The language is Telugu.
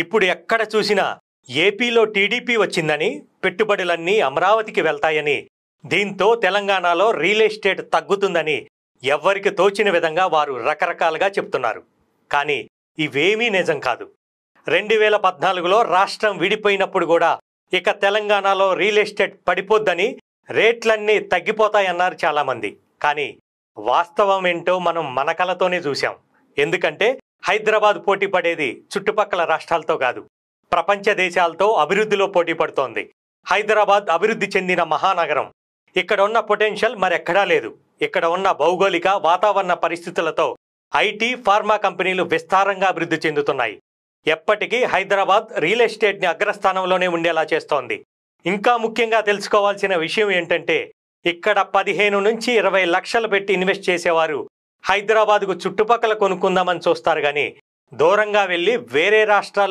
ఇప్పుడు ఎక్కడ చూసినా ఏపీలో టీడీపీ వచ్చిందని పెట్టుబడులన్నీ అమరావతికి వెళ్తాయని, దీంతో తెలంగాణలో రియల్ ఎస్టేట్ తగ్గుతుందని ఎవ్వరికి తోచిన విధంగా వారు రకరకాలుగా చెప్తున్నారు. కానీ ఇవేమీ నిజం కాదు. 2014లో రాష్ట్రం విడిపోయినప్పుడు కూడా ఇక తెలంగాణలో రియల్ ఎస్టేట్ పడిపోద్దని, రేట్లన్నీ తగ్గిపోతాయన్నారు చాలామంది. కానీ వాస్తవం ఏంటో మనం మన కళ్ళతోనే చూశాం. ఎందుకంటే హైదరాబాద్ పోటీ పడేది చుట్టుపక్కల రాష్ట్రాలతో కాదు, ప్రపంచ దేశాలతో అభివృద్ధిలో పోటీ పడుతోంది. హైదరాబాద్ అభివృద్ధి చెందిన మహానగరం. ఇక్కడ ఉన్న పొటెన్షియల్ మరెక్కడా లేదు. ఇక్కడ ఉన్న భౌగోళిక వాతావరణ పరిస్థితులతో ఐటీ, ఫార్మా కంపెనీలు విస్తారంగా అభివృద్ధి చెందుతున్నాయి. ఎప్పటికీ హైదరాబాద్ రియల్ ఎస్టేట్ని అగ్రస్థానంలోనే ఉండేలా చేస్తోంది. ఇంకా ముఖ్యంగా తెలుసుకోవాల్సిన విషయం ఏంటంటే, ఇక్కడ 15 నుంచి 20 లక్షలు పెట్టి ఇన్వెస్ట్ చేసేవారు హైదరాబాద్కు చుట్టుపక్కల కొనుక్కుందామని చూస్తారు. కానీ దూరంగా వెళ్ళి వేరే రాష్ట్రాల్లో